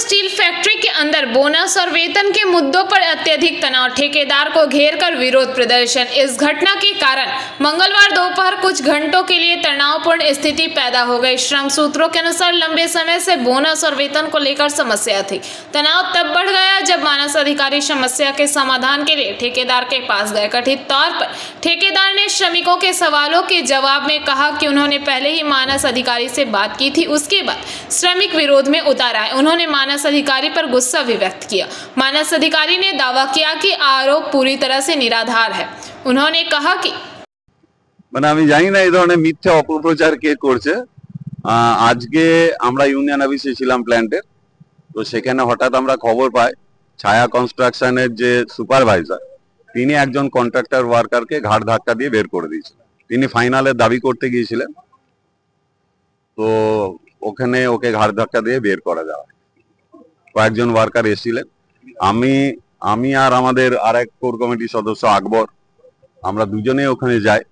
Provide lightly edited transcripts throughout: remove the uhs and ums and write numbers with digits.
Steel factory के अंदर bonus और वेतन के मुद्दों पर अत्यधिक तनाव, ठेकेदार को घेरकर विरोध प्रदर्शन। इस घटना के कारण मंगलवार दोपहर कुछ घंटों के लिए तनावपूर्ण स्थिति पैदा हो गई। श्रम सूत्रों के अनुसार लंबे समय से बोनस और वेतन को लेकर समस्या थी। तनाव तब बढ़ गया जब मानस अधिकारी समस्या के समाधान के लिए ठेकेदार के पास गए। कथित तौर पर ठेकेदार ने श्रमिकों के सवालों के जवाब में कहा कि उन्होंने पहले ही मानस अधिकारी से बात की थी, उसके बाद श्रमिक विरोध में उतर आए। उन्होंने मानस अधिकारी पर गुस्सा भी व्यक्त किया। मानस अधिकारी ने दावा किया कि आरोप पूरी तरह से निराधार है। उन्होंने कहा कि আমি জানি না এই ধরনের মিথ্যা অপপ্রচার কে করছে। আজকে আমরা ইউনিয়ন অফিসে ছিলাম প্ল্যান্টের, তো সেখানে হঠাৎ আমরা খবর পাই ছায়া কনস্ট্রাকশনের যে সুপারভাইজার তিনি একজন কন্ট্রাক্টর ওয়ার্কারকে ঘাড় ধাক্কা দিয়ে বের করে দিয়েছিলেন। তিনি ফাইনালে দাবি করতে গিয়েছিলেন, তো ওখানে ওকে ঘাড় ধাক্কা দিয়ে বের করা যাওয়া। কয়েকজন ওয়ার্কার এসেছিলেন, আমি আর আমাদের আরেক কোর কমিটির সদস্য আকবর, আমরা দুজনেই ওখানে যাই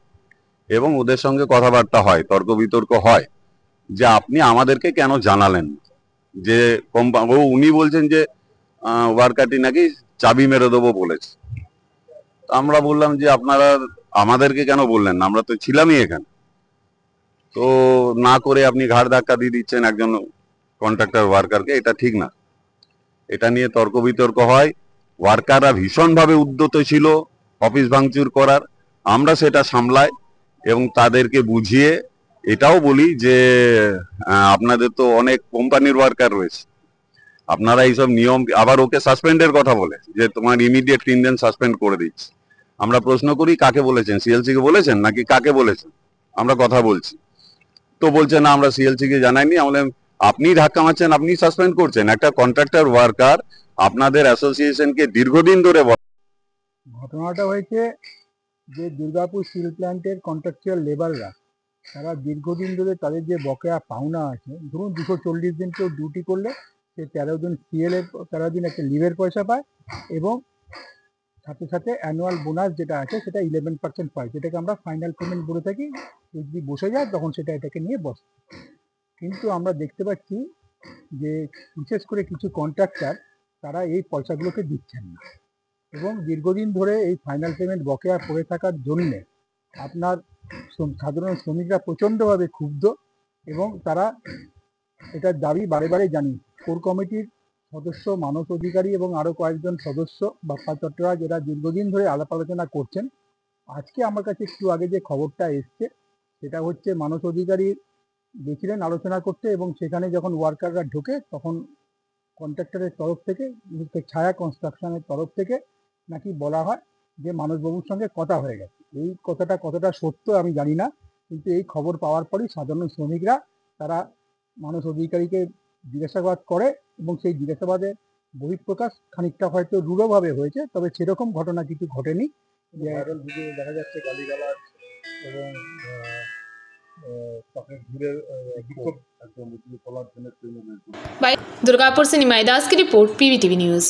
এবং ওদের সঙ্গে কথাবার্তা হয়, তর্ক বিতর্ক হয় যে আপনি আমাদেরকে কেন জানালেন যে উনি বলছেন যে ওয়ার্কারটি নাকি চাবি মেরে দেবো বলেছে। আমরা বললাম যে আপনারা আমাদেরকে কেন বললেন না, আমরা তো ছিলামই এখানে। তো না করে আপনি ঘাড় ধাক্কা দিয়ে দিচ্ছেন একজন কন্ট্রাক্টর ওয়ার্কারকে, এটা ঠিক না। এটা নিয়ে তর্ক বিতর্ক হয়। ওয়ার্কাররা ভীষণভাবে উদ্যত ছিল অফিস ভাঙচুর করার। আমরা সেটা সামলাই এবং তাদেরকে বুঝিয়ে এটাও বলি যে আপনাদের তো অনেক কোম্পানির ওয়ার্কার রয়েছে, আপনারা এইসব নিয়ম, আবার ওকে সাসপেন্ডের কথা বলে যে তোমার ইমিডিয়েট 3 দিন সাসপেন্ড করে দিচ্ছি। আমরা প্রশ্ন করি কাকে বলেছেন, সিএলসি কে বলেছেন নাকি কাকে বলেছেন? আমরা কথা বলছি, তো বলছে না আমরা সিএলসি কে জানাইনি। আমরা আপনি ধাক্কা মারছেন, আপনি সাসপেন্ড করছেন একটা কন্ট্রাক্টর ওয়ার্কার আপনাদের অ্যাসোসিয়েশনকে দীর্ঘদিন ধরে। ঘটনাটা হয়েছে যে দুর্গাপুর স্টিল প্ল্যান্টের কন্ট্রাকচুয়াল লেবাররা তারা দীর্ঘদিন ধরে তাদের যে বকেয়া পাওনা আছে, ধরুন 240 দিন কেউ ডিউটি করলে সে 13 দিন সিএলের 13 দিন একটা লিভের পয়সা পায় এবং সাথে সাথে অ্যানুয়াল বোনাস যেটা আছে সেটা 11% পায়, যেটাকে আমরা ফাইনাল পেমেন্ট বলে থাকি। যদি বসে যায় তখন সেটা এটাকে নিয়ে বসে। কিন্তু আমরা দেখতে পাচ্ছি যে বিশেষ করে কিছু কন্ট্রাক্টর তারা এই পয়সাগুলোকে দিচ্ছেন না এবং দীর্ঘদিন ধরে এই ফাইনাল পেমেন্ট বকেয়া পড়ে থাকার জন্যে আপনার সাধারণ শ্রমিকরা প্রচণ্ডভাবে ক্ষুব্ধ এবং তারা এটার দাবি বারে বারে জানিয়ে কোর কমিটির সদস্য মানস অধিকারী এবং আরও কয়েকজন সদস্য বাপ্পা চট্টরাজ এরা দীর্ঘদিন ধরে আলাপ আলোচনা করছেন। আজকে আমার কাছে একটু আগে যে খবরটা এসছে সেটা হচ্ছে মানস অধিকারী গেছিলেন আলোচনা করতে এবং সেখানে যখন ওয়ার্কাররা ঢোকে তখন কন্ট্রাক্টরের তরফ থেকে, ছায়া কনস্ট্রাকশনের তরফ থেকে নাকি বলা হয় যে মানসবাবুর সঙ্গে কথা হয়ে গেছে। এই কথাটা কতটা সত্য আমি জানি না, কিন্তু এই খবর পাওয়ার পরই সাধারণ শ্রমিকরা তারা মানস অধিকারীকে জিজ্ঞাসাবাদ করে এবং সেই জিজ্ঞাসাবাদের বহিঃপ্রকাশ খানিকটা হয়তো রূঢ়ভাবে হয়েছে, তবে সেরকম ঘটনা কিছু ঘটেনি। যে ভাইরাল ভিডিও দেখা যাচ্ছে গালিগালাজ এবং दुर्गापुर से निमाई दास की रिपोर्ट, पीवीटीवी न्यूज़।